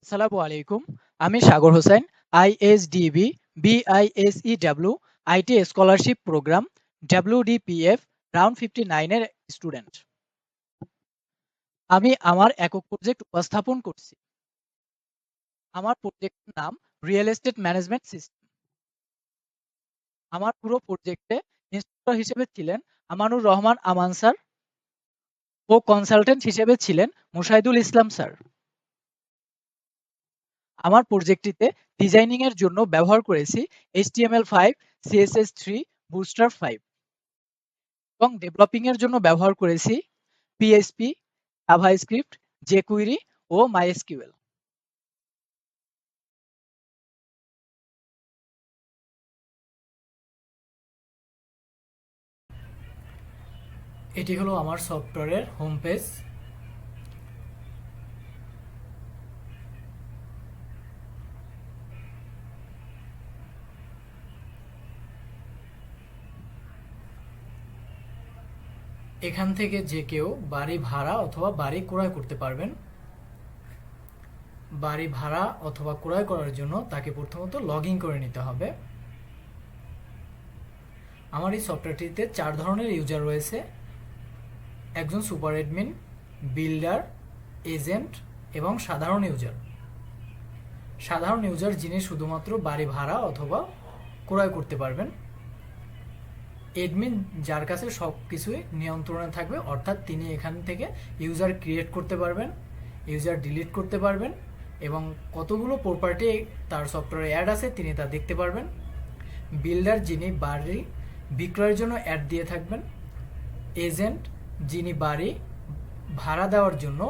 আসসালামু আলাইকুম। আমি Sagar Hossain, ISDB, BISEW, IT scholarship program, WDPF, round 59 এর স্টুডেন্ট। আমি আমার একক প্রজেক্ট উপস্থাপন করছি। আমার প্রজেক্টের নাম রিয়েল এস্টেট ম্যানেজমেন্ট সিস্টেম। আমার পুরো প্রজেক্টে ইনস্ট্রাক্টর হিসেবে ছিলেন আমানুর রহমান আমান স্যার ও কনসালটেন্ট হিসেবে ছিলেন মুশাহিদুল ইসলাম স্যার। আমার প্রজেক্টটিতে ডিজাইনিং এর জন্য ব্যবহার করেছি HTML5, CSS3, Bootstrap 5 এবং ডেভেলপিং এর জন্য ব্যবহার করেছি PHP, জাভাস্ক্রিপ্ট, jQuery ও MySQL। এটি হলো আমার সফটওয়্যারের হোম পেজ। এখান থেকে যে কেউ বাড়ি ভাড়া অথবা বাড়ি ক্রয় করতে পারবেন। বাড়ি ভাড়া অথবা ক্রয় করার জন্য তাকে প্রথমত লগ ইন করে নিতে হবে। আমার এই সফটওয়্যারটিতে 4 ধরনের ইউজার রয়েছে: একজন সুপার অ্যাডমিন, বিল্ডার, এজেন্ট এবং সাধারণ ইউজার। সাধারণ ইউজার যিনি শুধুমাত্র বাড়ি ভাড়া অথবা ক্রয় করতে পারবেন। অ্যাডমিন যার কাছে সব কিছুই নিয়ন্ত্রণে থাকবে, অর্থাৎ তিনি এখান থেকে ইউজার ক্রিয়েট করতে পারবেন, ইউজার ডিলিট করতে পারবেন এবং কতগুলো প্রপার্টি তার সফটওয়্যারে অ্যাড আছে তিনি তা দেখতে পারবেন। বিল্ডার যিনি বাড়ি বিক্রয়ের জন্য অ্যাড দিয়ে থাকবেন। এজেন্ট যিনি বাড়ি ভাড়া দেওয়ার জন্য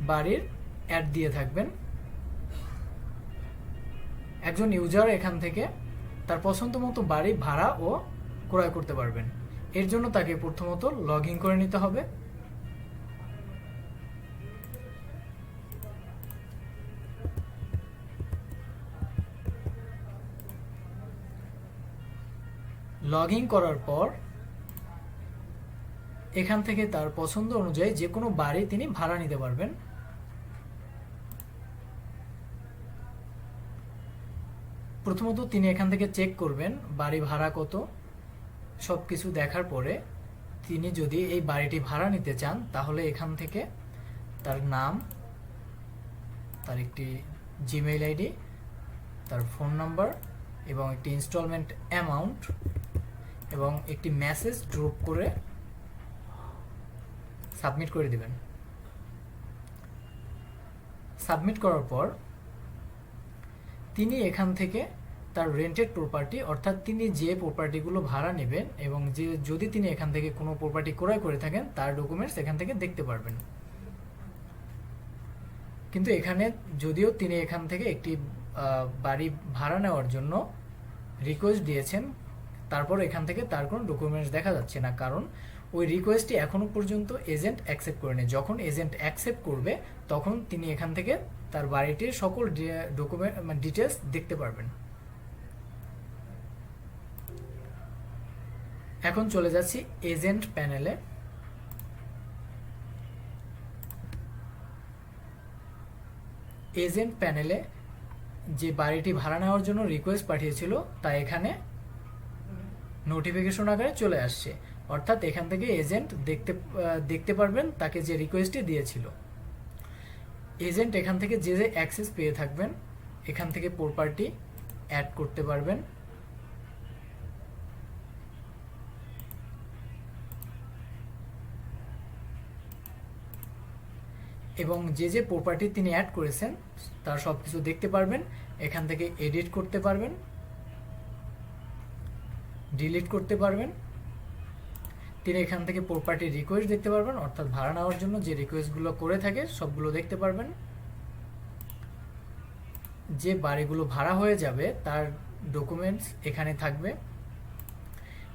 বাড়ির অ্যাড দিয়ে থাকবেন। একজন ইউজার এখান থেকে তার পছন্দ মতো বাড়ি ভাড়া ও ক্রয় করতে পারবেন। এর জন্য তাকে প্রথমত লগ ইন করে নিতে হবে। লগ ইন করার পর এখান থেকে তার পছন্দ অনুযায়ী যে কোনো বাড়ি তিনি ভাড়া নিতে পারবেন। প্রথমত তিনি এখান থেকে চেক করবেন বাড়ি ভাড়া কত। সব কিছু দেখার পরে তিনি যদি এই বাড়িটি ভাড়া নিতে চান তাহলে এখান থেকে তার নাম, তার একটি জিমেইল আইডি, তার ফোন নাম্বার এবং একটি ইনস্টলমেন্ট অ্যামাউন্ট এবং একটি মেসেজ ড্রপ করে সাবমিট করে দিবেন। সাবমিট করার পর তিনি এখান থেকে তার রেন্টেড প্রপার্টি, অর্থাৎ তিনি যে প্রপার্টিগুলো ভাড়া নেবেন এবং যে যদি তিনি এখান থেকে কোনো প্রপার্টি ক্রয় করে থাকেন তার ডকুমেন্টস এখান থেকে দেখতে পারবেন। কিন্তু এখানে যদিও তিনি এখান থেকে একটি বাড়ি ভাড়া নেওয়ার জন্য রিকোয়েস্ট দিয়েছেন, তারপর এখান থেকে তার কোনো ডকুমেন্টস দেখা যাচ্ছে না, কারণ ওই রিকোয়েস্টটি এখনো পর্যন্ত এজেন্ট অ্যাকসেপ্ট করেনি। যখন এজেন্ট অ্যাকসেপ্ট করবে তখন তিনি এখান থেকে তার বাড়িটির সকল ডকুমেন্ট ডিটেলস দেখতে পারবেন। এখন চলে যাচ্ছি এজেন্ট প্যানেলে। এজেন্ট প্যানেলে যে বাড়িটি ভাড়া নেওয়ার জন্য রিকোয়েস্ট পাঠিয়েছিল তা এখানে নোটিফিকেশন আকারে চলে আসছে, অর্থাৎ এখান থেকে এজেন্ট দেখতে পারবেন তাকে যে রিকোয়েস্টটি দিয়েছিল। এজেন্ট এখান থেকে যে যে অ্যাক্সেস পেয়ে থাকবেন এখান থেকে প্রপার্টি অ্যাড করতে পারবেন। এবং যে যে প্রপার্টি তিনি অ্যাড করেছেন তার সব কিছু দেখতে পারবেন। এখান থেকে এডিট করতে পারবেন, ডিলিট করতে পারবেন। তিনি এখান থেকে প্রপার্টি রিকোয়েস্ট দেখতে পারবেন, অর্থাৎ ভাড়া নেওয়ার জন্য যে রিকোয়েস্টগুলো করে থাকে সবগুলো দেখতে পারবেন। যে বাড়িগুলো ভাড়া হয়ে যাবে তার ডকুমেন্টস এখানে থাকবে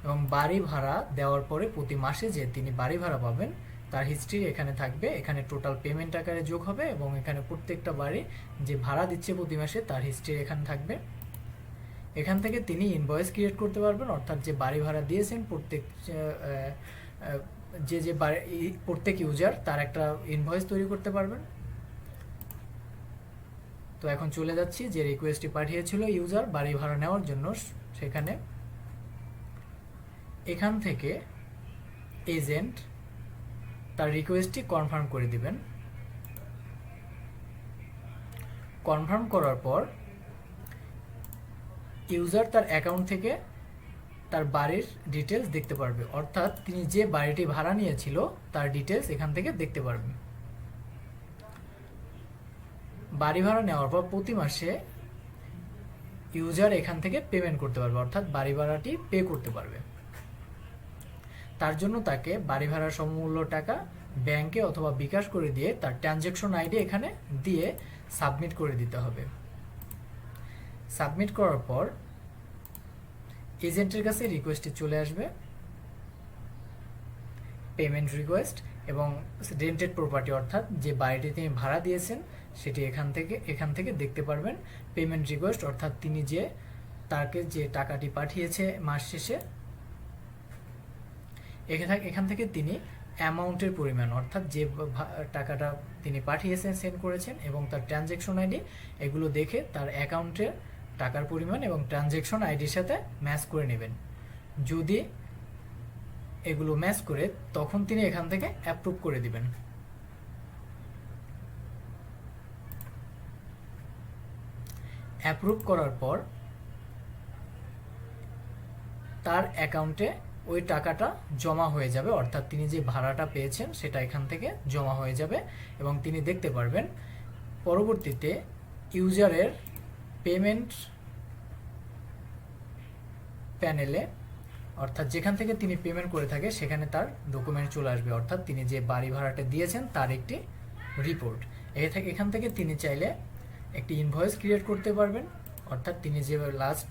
এবং বাড়ি ভাড়া দেওয়ার পরে প্রতি মাসে যে তিনি বাড়ি ভাড়া পাবেন তার হিস্ট্রি এখানে থাকবে। এখানে টোটাল পেমেন্ট আকারে যোগ হবে এবং এখানে প্রত্যেকটা বাড়ি যে ভাড়া দিচ্ছে প্রতি মাসে তার হিস্ট্রি এখানে থাকবে। এখান থেকে তিনি ইনভয়েস ক্রিয়েট করতে পারবেন, অর্থাৎ যে বাড়ি ভাড়া দিয়েছেন প্রত্যেক ইউজার তার একটা ইনভয়েস তৈরি করতে পারবেন। তো এখন চলে যাচ্ছি যে রিকোয়েস্টটি পাঠিয়েছিল ইউজার বাড়ি ভাড়া নেওয়ার জন্য সেখানে। এখান থেকে এজেন্ট তার রিকোয়েস্টটি কনফার্ম করে দিবেন। কনফার্ম করার পর ইউজার তার অ্যাকাউন্ট থেকে তার বাড়ির ডিটেলস দেখতে পারবে, অর্থাৎ তিনি যে বাড়িটি ভাড়া নিয়েছিল তার ডিটেলস এখান থেকে দেখতে পারবে। বাড়ি ভাড়া নেওয়ার পর প্রতি মাসে ইউজার এখান থেকে পেমেন্ট করতে পারবে, অর্থাৎ বাড়ি ভাড়াটি পে করতে পারবে। তার জন্য তাকে বাড়ি ভাড়ার সমমূল্য টাকা ব্যাংকে অথবা বিকাশ করে দিয়ে তার ট্রানজ্যাকশন আইডি এখানে দিয়ে সাবমিট করে দিতে হবে। সাবমিট করার পর এজেন্টের কাছে রিকোয়েস্টটি চলে আসবে, পেমেন্ট রিকোয়েস্ট, এবং রেন্টেড প্রপার্টি অর্থাৎ যে বাড়িটি তিনি ভাড়া দিয়েছেন সেটি এখান থেকে দেখতে পারবেন। পেমেন্ট রিকোয়েস্ট অর্থাৎ তিনি যে তাকে যে টাকাটি পাঠিয়েছে মাস শেষে, এখান থেকে তিনি অ্যামাউন্টের পরিমাণ অর্থাৎ যে টাকাটা তিনি পাঠিয়েছেন সেন্ড করেছেন এবং তার ট্রানজ্যাকশন আইডি এগুলো দেখে তার অ্যাকাউন্টের টাকার পরিমাণ এবং ট্রানজ্যাকশন আইডির সাথে ম্যাচ করে নেবেন। যদি এগুলো ম্যাচ করে তখন তিনি এখান থেকে অ্যাপ্রুভ করে দিবেন। অ্যাপ্রুভ করার পর তার অ্যাকাউন্টে ওই টাকাটা জমা হয়ে যাবে, অর্থাৎ তিনি যে ভাড়াটা পেয়েছেন সেটা এখান থেকে জমা হয়ে যাবে এবং তিনি দেখতে পারবেন। পরবর্তীতে ইউজারের পেমেন্ট প্যানেলে অর্থাৎ যেখান থেকে তিনি পেমেন্ট করে থাকে সেখানে তার ডকুমেন্ট চলে আসবে, অর্থাৎ তিনি যে বাড়ি ভাড়াটা দিয়েছেন তার একটি রিপোর্ট। এখান থেকে তিনি চাইলে একটি ইনভয়েস ক্রিয়েট করতে পারবেন, অর্থাৎ তিনি যে লাস্ট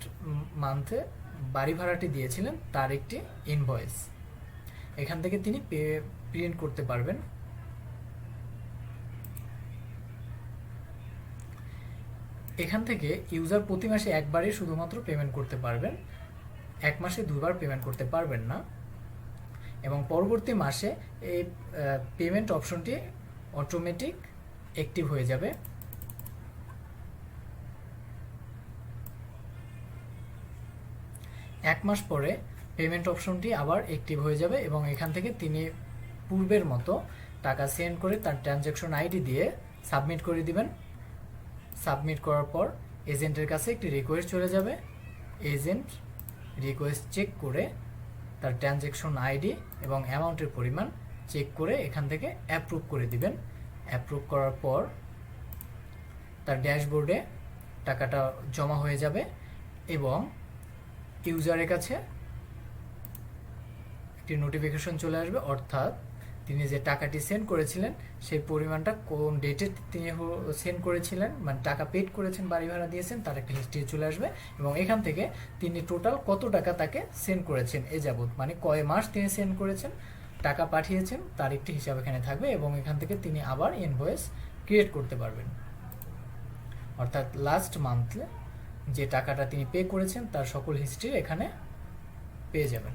মান্থে বাড়ি ভাড়াটি দিয়েছিলেন তার একটি ইনভয়েস এখান থেকে তিনি প্রিন্ট করতে পারবেন। এখান থেকে ইউজার প্রতি মাসে একবারই শুধুমাত্র পেমেন্ট করতে পারবেন, এক মাসে দুবার পেমেন্ট করতে পারবেন না, এবং পরবর্তী মাসে এই পেমেন্ট অপশনটি অটোমেটিক অ্যাক্টিভ হয়ে যাবে। এক মাস পরে পেমেন্ট অপশনটি আবার অ্যাক্টিভ হয়ে যাবে এবং এখান থেকে তিনি পূর্বের মতো টাকা সেন্ড করে তার ট্রানজ্যাকশন আইডি দিয়ে সাবমিট করে দিবেন। সাবমিট করার পর এজেন্টের কাছে একটি রিকোয়েস্ট চলে যাবে। এজেন্ট রিকোয়েস্ট চেক করে তার ট্রানজ্যাকশন আইডি এবং অ্যামাউন্টের পরিমাণ চেক করে এখান থেকে অ্যাপ্রুভ করে দিবেন। অ্যাপ্রুভ করার পর তার ড্যাশবোর্ডে টাকাটা জমা হয়ে যাবে এবং ইউজারের কাছে একটি নোটিফিকেশন চলে আসবে, অর্থাৎ তিনি যে টাকাটি সেন্ড করেছিলেন সেই পরিমাণটা কোন ডেটে তিনি সেন্ড করেছিলেন, মানে টাকা পেড করেছেন, বাড়ি ভাড়া দিয়েছেন, তার একটা হিস্ট্রি চলে আসবে এবং এখান থেকে তিনি টোটাল কত টাকা তাকে সেন্ড করেছেন এ যাবৎ, মানে কয় মাস তিনি সেন্ড করেছেন, টাকা পাঠিয়েছেন, তার একটি হিসাব এখানে থাকবে এবং এখান থেকে তিনি আবার ইনভয়েস ক্রিয়েট করতে পারবেন, অর্থাৎ লাস্ট মান্থে যে টাকাটা তিনি পে করেছেন তার সকল হিস্ট্রি এখানে পেয়ে যাবেন।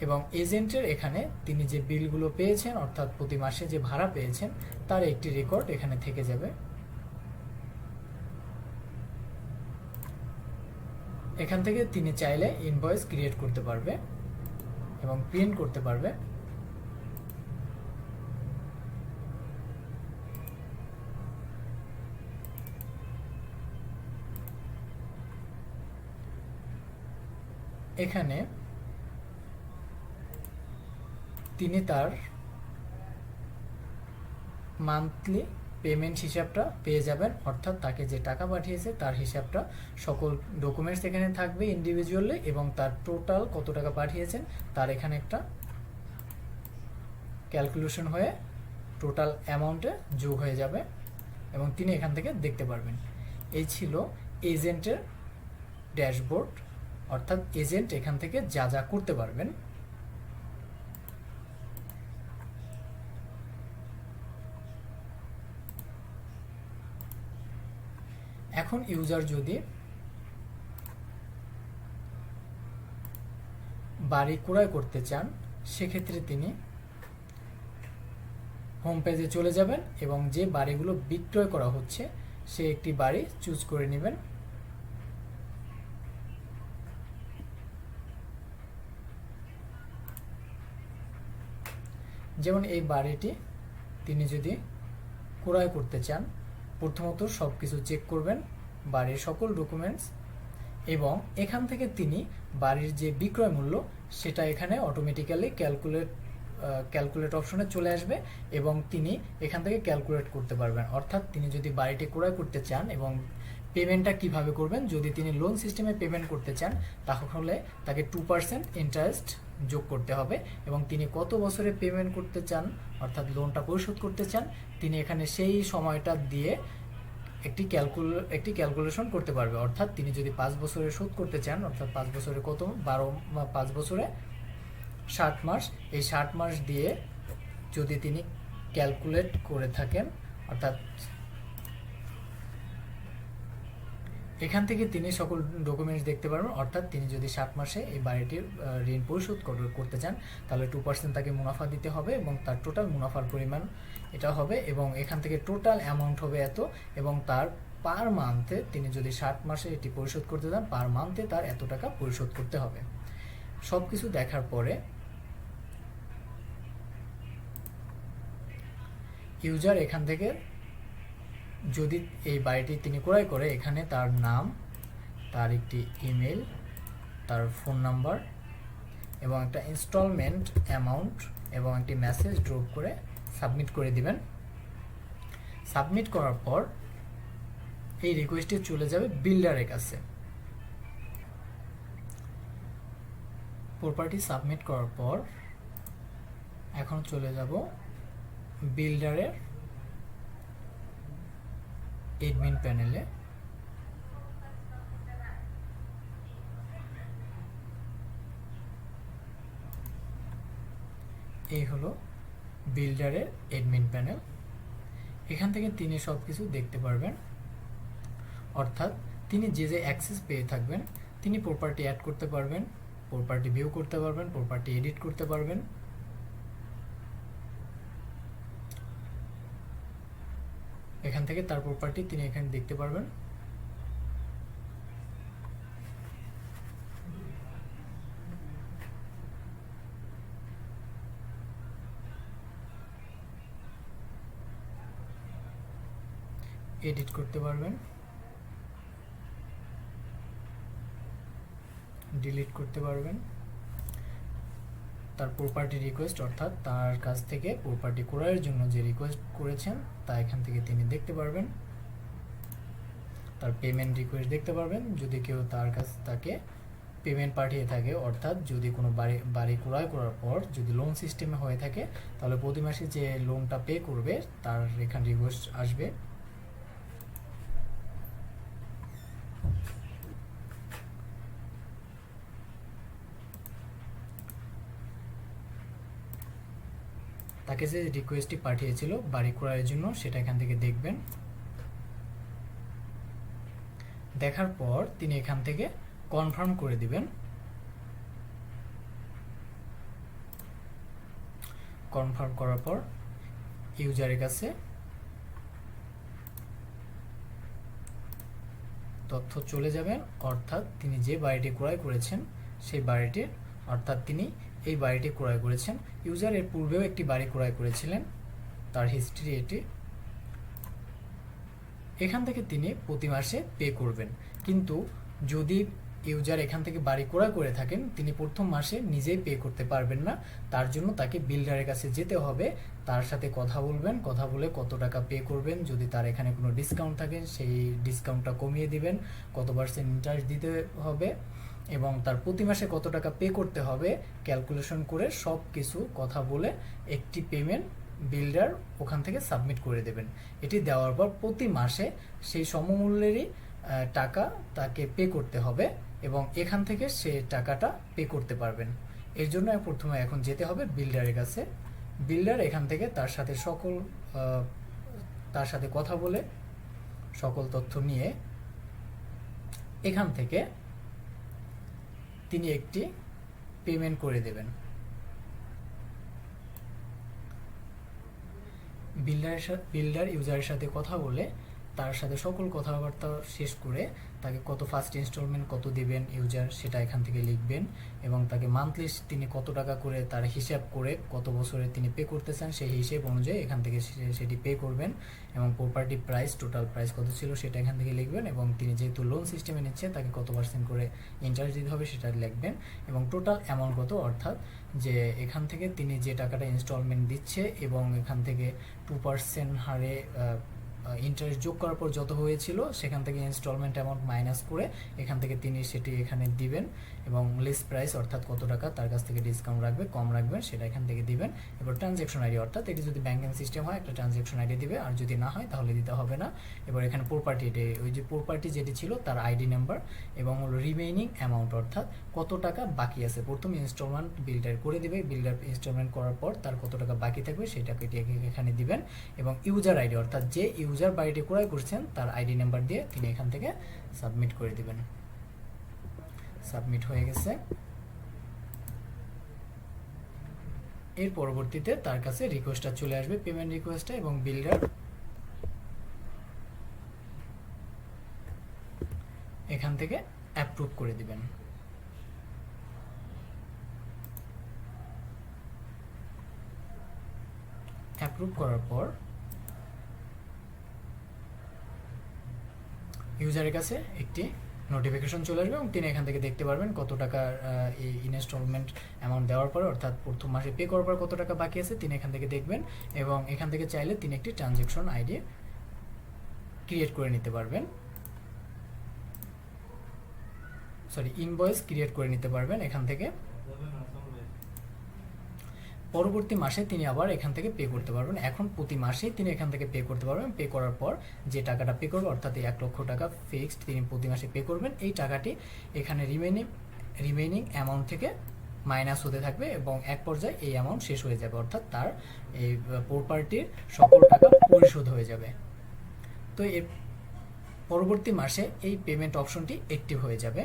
এবং এজেন্টের এখানে তিনি যে বিলগুলো পেয়েছেন অর্থাৎ প্রতি মাসে যে ভাড়া পেয়েছেন তার একটি রেকর্ড এখানে থেকে যাবে। এখান থেকে তিনি চাইলে ইনভয়েস ক্রিয়েট করতে পারবে এবং প্রিন্ট করতে পারবে। এখানে তিনি তার মান্থলি পেমেন্ট হিসাবটা পেয়ে যাবেন, অর্থাৎ তাকে যে টাকা পাঠিয়েছে তার হিসাবটা সকল ডকুমেন্টস এখানে থাকবে ইন্ডিভিজুয়ালি এবং তার টোটাল কত টাকা পাঠিয়েছেন তার এখানে একটা ক্যালকুলেশন হয়ে টোটাল অ্যামাউন্টে যোগ হয়ে যাবে এবং তিনি এখান থেকে দেখতে পারবেন। এই ছিল এজেন্টের ড্যাশবোর্ড, অর্থাৎ এজেন্ট এখান থেকে যা যা করতে পারবেন। এখন ইউজার যদি বাড়ি ক্রয় করতে চান সেক্ষেত্রে তিনি হোম পেজে চলে যাবেন এবং যে বাড়িগুলো বিক্রয় করা হচ্ছে সে একটি বাড়ি চুজ করে নেবেন। যেমন এই বাড়িটি তিনি যদি ক্রয় করতে চান, প্রথমত সব কিছু চেক করবেন, বাড়ির সকল ডকুমেন্টস, এবং এখান থেকে তিনি বাড়ির যে বিক্রয় মূল্য সেটা এখানে অটোমেটিক্যালি ক্যালকুলেট অপশনে চলে আসবে এবং তিনি এখান থেকে ক্যালকুলেট করতে পারবেন। অর্থাৎ তিনি যদি বাড়িটি ক্রয় করতে চান এবং পেমেন্টটা কিভাবে করবেন, যদি তিনি লোন সিস্টেমে পেমেন্ট করতে চান তাহলে তাকে 2% ইন্টারেস্ট যোগ করতে হবে এবং তিনি কত বছরে পেমেন্ট করতে চান অর্থাৎ লোনটা পরিশোধ করতে চান তিনি এখানে সেই সময়টা দিয়ে একটি ক্যালকুলেশন করতে পারবে। অর্থাৎ তিনি যদি 5 বছরে শোধ করতে চান, অর্থাৎ 5 বছরে কত, 5 বছরে 60 মাস, এই 60 মাস দিয়ে যদি তিনি ক্যালকুলেট করে থাকেন, অর্থাৎ এখান থেকে তিনি সকল ডকুমেন্টস দেখতে পারবেন। অর্থাৎ তিনি যদি 60 মাসে এই বাড়িটির ঋণ পরিশোধ করতে চান তাহলে 2% তাকে মুনাফা দিতে হবে এবং তার টোটাল মুনাফার পরিমাণ এটা হবে এবং এখান থেকে টোটাল অ্যামাউন্ট হবে এত এবং তার পার মান্থে তিনি যদি 60 মাসে এটি পরিশোধ করতে চান পার মান্থে তার এত টাকা পরিশোধ করতে হবে। সব কিছু দেখার পরে ইউজার এখান থেকে যদি এই বাড়িটি তিনি ক্রয় করে এখানে তার নাম, তার একটি ইমেল, তার ফোন নাম্বার এবং একটা ইনস্টলমেন্ট অ্যামাউন্ট এবং একটি মেসেজ ড্রপ করে সাবমিট করে দিবেন। সাবমিট করার পর এই রিকোয়েস্টটি চলে যাবে বিল্ডারের কাছে। প্রপার্টি সাবমিট করার পর এখন চলে যাব বিল্ডারের এডমিন প্যানেলে। এই হলো বিল্ডারের এডমিন প্যানেল। এখান থেকে তিনি সব কিছু দেখতে পারবেন, অর্থাৎ তিনি যে অ্যাক্সেস পেয়ে থাকবেন তিনি প্রপার্টি অ্যাড করতে পারবেন, প্রপার্টি ভিউ করতে পারবেন, প্রপার্টি এডিট করতে পারবেন। এখান থেকে তার প্রপার্টি তিনি এখানে দেখতে পারবেন। এডিট করতে পারবেন, ডিলিট করতে পারবেন। তার প্রপার্টি রিকোয়েস্ট অর্থাৎ তার কাছ থেকে প্রপার্টি ক্রয়ের জন্য যে রিকোয়েস্ট করেছেন তা এখান থেকে তিনি দেখতে পারবেন। তার পেমেন্ট রিকোয়েস্ট দেখতে পারবেন, যদি কেউ তার কাছ তাকে পেমেন্ট পাঠিয়ে থাকে, অর্থাৎ যদি কোনো বাড়ি ক্রয় করার পর যদি লোন সিস্টেমে হয়ে থাকে তাহলে প্রতি মাসে যে লোনটা পে করবে তার এখানে রিকোয়েস্ট আসবে। তাকে যে রিকোয়েস্টটি পাঠিয়েছিল বাড়ি ক্রয়ের জন্য সেটা এখান থেকে দেখবেন। দেখার পর তিনি এখান থেকে কনফার্ম করে দিবেন। কনফার্ম করার পর ইউজারের কাছে তথ্য চলে যাবেন, অর্থাৎ তিনি যে বাড়িটি ক্রয় করেছেন সেই বাড়িটির, অর্থাৎ তিনি এই বাড়িটি ক্রয় করেছেন। ইউজার এর পূর্বেও একটি বাড়ি ক্রয় করেছিলেন, তার হিস্ট্রি এটি। এখান থেকে তিনি প্রতি মাসে পে করবেন, কিন্তু যদি ইউজার এখান থেকে বাড়ি ক্রয় করে থাকেন তিনি প্রথম মাসে নিজেই পে করতে পারবেন না। তার জন্য তাকে বিল্ডারের কাছে যেতে হবে, তার সাথে কথা বলবেন, কথা বলে কত টাকা পে করবেন, যদি তার এখানে কোনো ডিসকাউন্ট থাকে সেই ডিসকাউন্টটা কমিয়ে দিবেন, কত % ইন্টারেস্ট দিতে হবে এবং তার প্রতি মাসে কত টাকা পে করতে হবে ক্যালকুলেশন করে সব কিছু কথা বলে একটি পেমেন্ট বিল্ডার ওখান থেকে সাবমিট করে দেবেন। এটি দেওয়ার পর প্রতি মাসে সেই সমমূল্যেরই টাকা তাকে পে করতে হবে এবং এখান থেকে সে টাকাটা পে করতে পারবেন। এর জন্য প্রথমে এখন যেতে হবে বিল্ডারের কাছে। বিল্ডার এখান থেকে তার সাথে কথা বলে সকল তথ্য নিয়ে এখান থেকে তিনি একটি পেমেন্ট করে দেবেন। বিল্ডার ইউজারের সাথে কথা বলে তার সাথে সকল কথাবার্তা শেষ করে তাকে কত ফার্স্ট ইনস্টলমেন্ট কত দিবেন ইউজার সেটা এখান থেকে লিখবেন, এবং তাকে মান্থলি তিনি কত টাকা করে তার হিসাব করে কত বছরে তিনি পে করতে চান সেই হিসেব অনুযায়ী এখান থেকে সেটি পে করবেন, এবং প্রপার্টি প্রাইস টোটাল প্রাইস কত ছিল সেটা এখান থেকে লিখবেন, এবং তিনি যেহেতু লোন সিস্টেমে নিচ্ছে তাকে কত পার্সেন্ট করে ইন্টারেস্ট দিতে হবে সেটা লিখবেন, এবং টোটাল অ্যামাউন্ট কত, অর্থাৎ যে এখান থেকে তিনি যে টাকাটা ইনস্টলমেন্ট দিচ্ছে এবং এখান থেকে 2% হারে ইন্টারেস্ট যোগ করার পর যত হয়েছিল সেখান থেকে ইনস্টলমেন্ট অ্যামাউন্ট মাইনাস করে এখান থেকে তিনি সেটি এখানে দিবেন, এবং লিস্ট প্রাইস অর্থাৎ কত টাকা তার কাছ থেকে ডিসকাউন্ট রাখবে কম রাখবেন সেটা এখান থেকে দিবেন। এবার ট্রানজ্যাকশন আইডি, অর্থাৎ এটি যদি ব্যাংকিং সিস্টেম হয় একটা ট্রানজ্যাকশন আইডি দিবে, আর যদি না হয় তাহলে দিতে হবে না। এবার এখানে প্রপার্টি, ওই যে প্রপার্টি যেটি ছিল তার আইডি নাম্বার, এবং রিমেইনিং অ্যামাউন্ট অর্থাৎ কত টাকা বাকি আছে, প্রথম ইনস্টলমেন্ট বিল্ডার করে দিবে, বিল্ডার ইনস্টলমেন্ট করার পর তার কত টাকা বাকি থাকবে সেটাকে এখানে দিবেন, এবং ইউজার আইডি অর্থাৎ যে ইউজার বাড়িটি ক্রয় করছেন তার আইডি নাম্বার দিয়ে তিনি এখান থেকে সাবমিট করে দিবেন। সাবমিট হয়ে গেছে। এর পরবর্তীতে তার কাছে রিকোয়েস্টটা চলে আসবে, পেমেন্ট রিকোয়েস্টটা, এবং বিল্ডার এখান থেকে অ্যাপ্রুভ করে দিবেন। অ্যাপ্রুভ করার পর ইউজারের কাছে একটি নোটিফিকেশন চলে আসবে, এবং তিনি এখান থেকে দেখতে পারবেন কত টাকা এই ইনস্টলমেন্ট অ্যামাউন্ট দেওয়ার পর অর্থাৎ প্রথম মাসে পে করার পর কত টাকা বাকি আছে তিনি এখান থেকে দেখবেন, এবং এখান থেকে চাইলে তিনি একটি ট্রানজ্যাকশন আইডি ক্রিয়েট করে নিতে পারবেন, ইনভয়েস ক্রিয়েট করে নিতে পারবেন এখান থেকে। পরবর্তী মাসে তিনি আবার এখান থেকে পে করতে পারবেন। এখন প্রতি মাসেই তিনি এখান থেকে পে করতে পারবেন। পে করার পর যে টাকাটা পে করবে অর্থাৎ এই 1 লক্ষ টাকা ফিক্সড তিনি প্রতি মাসে পে করবেন, এই টাকাটি এখানে রিমেইনিং অ্যামাউন্ট থেকে মাইনাস হতে থাকবে, এবং এক পর্যায়ে এই অ্যামাউন্ট শেষ হয়ে যাবে, অর্থাৎ তার এই প্রপার্টির সকল টাকা পরিশোধ হয়ে যাবে। তো এর পরবর্তী মাসে এই পেমেন্ট অপশনটি অ্যাক্টিভ হয়ে যাবে।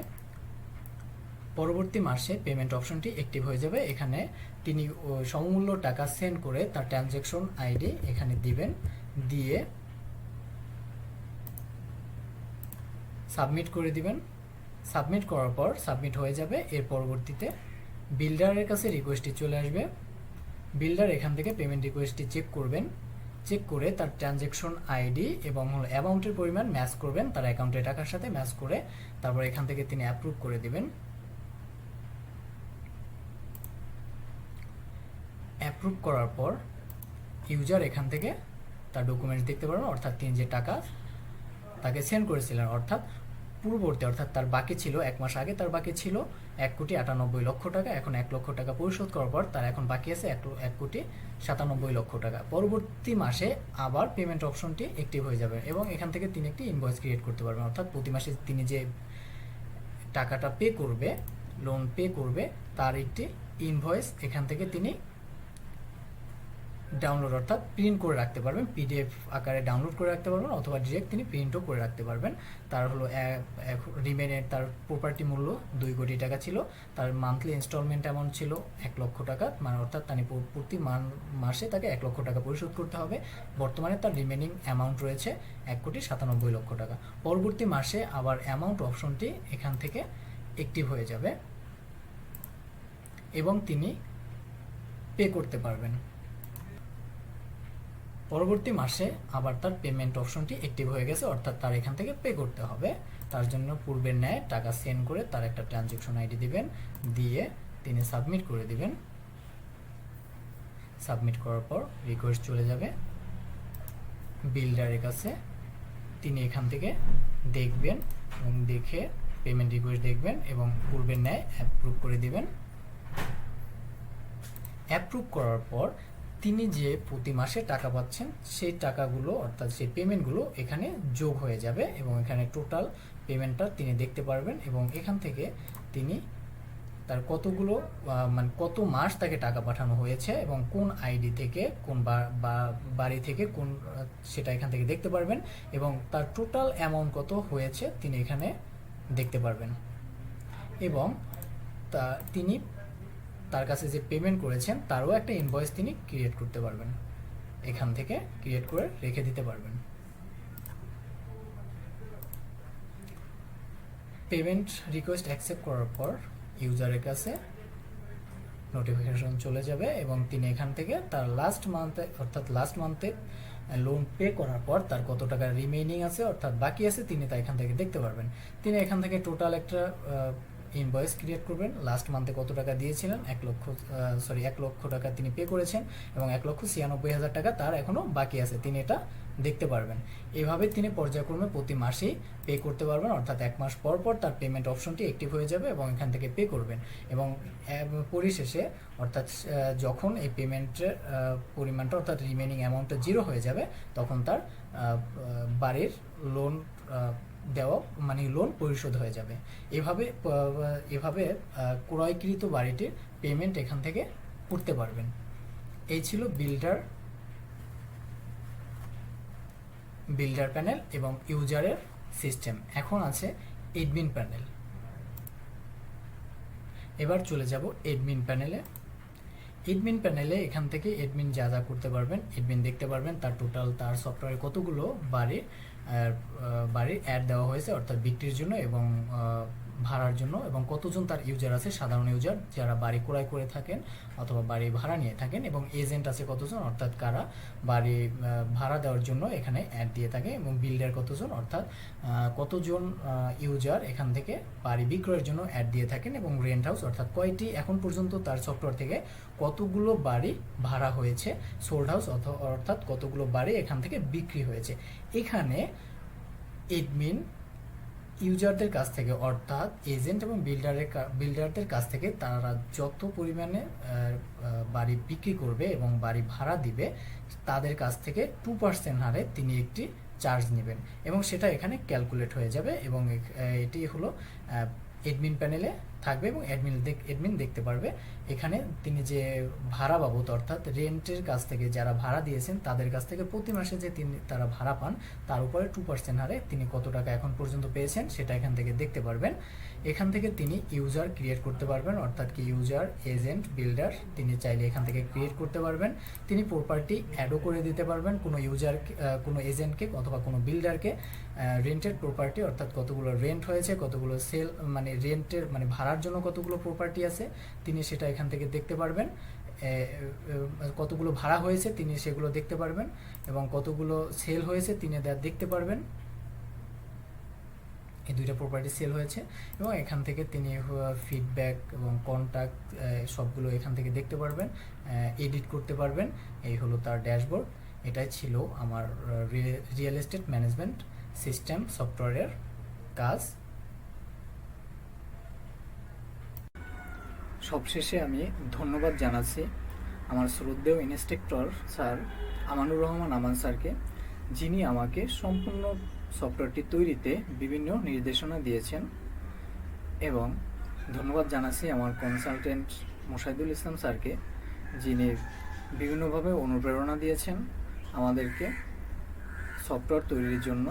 পরবর্তী মাসে পেমেন্ট অপশনটি অ্যাক্টিভ হয়ে যাবে। এখানে তিনি সমমূল্য টাকা সেন্ড করে তার ট্রানজ্যাকশন আইডি এখানে দিবেন, দিয়ে সাবমিট করে দিবেন। সাবমিট করার পর সাবমিট হয়ে যাবে। এর পরবর্তীতে বিল্ডারের কাছে রিকোয়েস্টটি চলে আসবে। বিল্ডার এখান থেকে পেমেন্ট রিকোয়েস্টটি চেক করবেন, চেক করে তার ট্রানজ্যাকশন আইডি এবং অ্যামাউন্টের পরিমাণ ম্যাচ করবেন তার অ্যাকাউন্টের টাকার সাথে ম্যাচ করে, তারপর এখান থেকে তিনি অ্যাপ্রুভ করে দিবেন। অ্যাপ্রুভ করার পর ইউজার এখান থেকে তার ডকুমেন্টস দেখতে পারবেন, অর্থাৎ তিনি যে টাকা তাকে সেন্ড করেছিলেন অর্থাৎ পূর্ববর্তী, অর্থাৎ তার বাকি ছিল 1 মাস আগে তার বাকি ছিল 1,98,00,000 টাকা। এখন 1 লক্ষ টাকা পরিশোধ করার পর তার এখন বাকি আছে 1,97,00,000 টাকা। পরবর্তী মাসে আবার পেমেন্ট অপশনটি অ্যাক্টিভ হয়ে যাবে, এবং এখান থেকে তিনি একটি ইনভয়েস ক্রিয়েট করতে পারবেন, অর্থাৎ প্রতি মাসে তিনি যে টাকাটা পে করবে, লোন পে করবে, তার একটি ইনভয়েস এখান থেকে তিনি ডাউনলোড অর্থাৎ প্রিন্ট করে রাখতে পারবেন, পিডিএফ আকারে ডাউনলোড করে রাখতে পারবেন, অথবা ডিরেক্ট তিনি প্রিন্টও করে রাখতে পারবেন। তার হলো রিমেনের তার প্রপার্টি মূল্য 2 কোটি টাকা ছিল, তার মান্থলি ইনস্টলমেন্ট অ্যামাউন্ট ছিল 1 লক্ষ টাকা, মানে অর্থাৎ তিনি প্রতি মাসে তাকে 1 লক্ষ টাকা পরিশোধ করতে হবে। বর্তমানে তার রিমেনিং অ্যামাউন্ট রয়েছে 1,97,00,000 টাকা। পরবর্তী মাসে আবার অ্যামাউন্ট অপশনটি এখান থেকে অ্যাক্টিভ হয়ে যাবে এবং তিনি পে করতে পারবেন। পরবর্তী মাসে আবার তার পেমেন্ট অপশনটি অ্যাক্টিভ হয়ে গেছে, অর্থাৎ তার এখান থেকে পে করতে হবে। তার জন্য পূর্বের ন্যায় টাকা সেন্ড করে তার একটা ট্রানজ্যাকশন আইডি দিবেন, দিয়ে তিনি সাবমিট করে দিবেন। সাবমিট করার পর রিকোয়েস্ট চলে যাবে বিল্ডারের কাছে, তিনি এখান থেকে দেখবেন এবং দেখে পেমেন্ট রিকোয়েস্ট দেখবেন এবং পূর্বের ন্যায় অ্যাপ্রুভ করে দিবেন। অ্যাপ্রুভ করার পর তিনি যে প্রতি মাসে টাকা পাচ্ছেন সেই টাকাগুলো অর্থাৎ সেই পেমেন্টগুলো এখানে যোগ হয়ে যাবে, এবং এখানে টোটাল পেমেন্টটা তিনি দেখতে পারবেন, এবং এখান থেকে তিনি তার কতগুলো মানে কত মাস তাকে টাকা পাঠানো হয়েছে এবং কোন আইডি থেকে কোন বাড়ি থেকে কোন সেটা এখান থেকে দেখতে পারবেন, এবং তার টোটাল অ্যামাউন্ট কত হয়েছে তিনি এখানে দেখতে পারবেন। এবং তিনি তার কাছে যে পেমেন্ট করেছেন তারও একটা ইনভয়েস তিনি ক্রিয়েট করতে পারবেন। এখান থেকে ক্রিয়েট করে রেখে দিতে পারবেন। পেমেন্ট রিকোয়েস্ট অ্যাকসেপ্ট করার পর ইউজারের কাছে নোটিফিকেশন চলে যাবে এবং তিনি এখান থেকে তার লাস্ট মান্থে লোন পে করার পর তার কত টাকা রিমেইনিং আছে অর্থাৎ বাকি আছে তিনি তা এখান থেকে দেখতে পারবেন। তিনি এখান থেকে টোটাল একটা ইনভয়েস ক্রিয়েট করবেন। লাস্ট মান্থে কত টাকা দিয়েছিলেন, 1 লক্ষ টাকা তিনি পে করেছেন এবং 1,96,000 টাকা তার এখনও বাকি আছে, তিনি এটা দেখতে পারবেন। এভাবে তিনি পর্যায়ক্রমে প্রতি মাসেই পে করতে পারবেন, অর্থাৎ 1 মাস পর পর তার পেমেন্ট অপশনটি অ্যাক্টিভ হয়ে যাবে এবং এখান থেকে পে করবেন এবং পরিশেষে অর্থাৎ যখন এই পেমেন্টের পরিমাণটা অর্থাৎ রিমেনিং অ্যামাউন্টটা 0 হয়ে যাবে তখন তার বাড়ির লোন দেওয়া মানে লোন পরিশোধ হয়ে যাবে। এভাবে ক্রয়কৃত বাড়িটির পেমেন্ট এখান থেকে করতে পারবেন। এই ছিল বিল্ডার প্যানেল এবং ইউজারের সিস্টেম। এখন আছে এডমিন প্যানেল। এবার চলে যাব এডমিন প্যানেলে। এডমিন প্যানেলে এখান থেকে এডমিন যা যা করতে পারবেন, এডমিন দেখতে পারবেন তার তার সফটওয়্যারে কতগুলো বাড়ির অ্যাড দেওয়া হয়েছে অর্থাৎ বিক্রির জন্য এবং ভাড়ার জন্য, এবং কতজন তার ইউজার আছে, সাধারণ ইউজার যারা বাড়ি ক্রয় করে থাকেন অথবা বাড়ি ভাড়া নিয়ে থাকেন, এবং এজেন্ট আছে কতজন অর্থাৎ কারা বাড়ি ভাড়া দেওয়ার জন্য এখানে অ্যাড দিয়ে থাকে, এবং বিল্ডার কতজন অর্থাৎ কতজন ইউজার এখান থেকে বাড়ি বিক্রয়ের জন্য অ্যাড দিয়ে থাকেন, এবং রেন্ট হাউস অর্থাৎ কয়টি এখন পর্যন্ত তার সফটওয়্যার থেকে কতগুলো বাড়ি ভাড়া হয়েছে, সোল্ড হাউস অর্থাৎ কতগুলো বাড়ি এখান থেকে বিক্রি হয়েছে। এখানে এডমিন ইউজারদের কাছ থেকে অর্থাৎ এজেন্ট এবং বিল্ডারদের কাছ থেকে তারা যত পরিমাণে বাড়ি বিক্রি করবে এবং বাড়ি ভাড়া দিবে তাদের কাছ থেকে 2% হারে তিনি একটি চার্জ নেবেন এবং সেটা এখানে ক্যালকুলেট হয়ে যাবে, এবং এটি হলো এডমিন প্যানেলে থাকবে এবং এডমিন দেখতে পারবে এখানে তিনি যে ভাড়া বাবদ অর্থাৎ রেন্টের কাছ থেকে যারা ভাড়া দিয়েছেন তাদের কাছ থেকে প্রতি মাসে যে তারা ভাড়া পান তার উপরে 2% হারে তিনি কত টাকা এখন পর্যন্ত পেয়েছেন সেটা এখান থেকে দেখতে পারবেন। এখান থেকে তিনি ইউজার ক্রিয়েট করতে পারবেন অর্থাৎ কি ইউজার, এজেন্ট, বিল্ডার তিনি চাইলে এখান থেকে ক্রিয়েট করতে পারবেন। তিনি প্রপার্টি অ্যাডও করে দিতে পারবেন কোনো ইউজার, কোনো এজেন্টকে অথবা কোনো বিল্ডারকে রেন্টেড প্রপার্টি অর্থাৎ কতগুলো রেন্ট হয়েছে, কতগুলো সেল মানে রেন্টের মানে ভাড়ার জন্য কতগুলো প্রপার্টি আছে তিনি সেটা এখান থেকে দেখতে পারবেন, কতগুলো ভাড়া হয়েছে তিনি সেগুলো দেখতে পারবেন এবং কতগুলো সেল হয়েছে তিনি দেখতে পারবেন। এই দুইটা প্রপার্টি সেল হয়েছে এবং এখান থেকে তিনি ফিডব্যাক এবং কন্ট্যাক্ট সবগুলো এখান থেকে দেখতে পারবেন, এডিট করতে পারবেন। এই হলো তার ড্যাশবোর্ড। এটাই ছিল আমার রিয়েল এস্টেট ম্যানেজমেন্ট সিস্টেম সফটওয়্যারের কাজ। সবশেষে আমি ধন্যবাদ জানাচ্ছি আমার শ্রদ্ধেয় ইন্সট্রাক্টর স্যার আমানুর রহমান আমান স্যারকে, যিনি আমাকে সম্পূর্ণ সফটওয়্যারটি তৈরিতে বিভিন্ন নির্দেশনা দিয়েছেন, এবং ধন্যবাদ জানাচ্ছি আমার কনসালটেন্ট মোশাহিদুল ইসলাম স্যারকে, যিনি বিভিন্নভাবে অনুপ্রেরণা দিয়েছেন আমাদেরকে সফটওয়্যার তৈরির জন্য।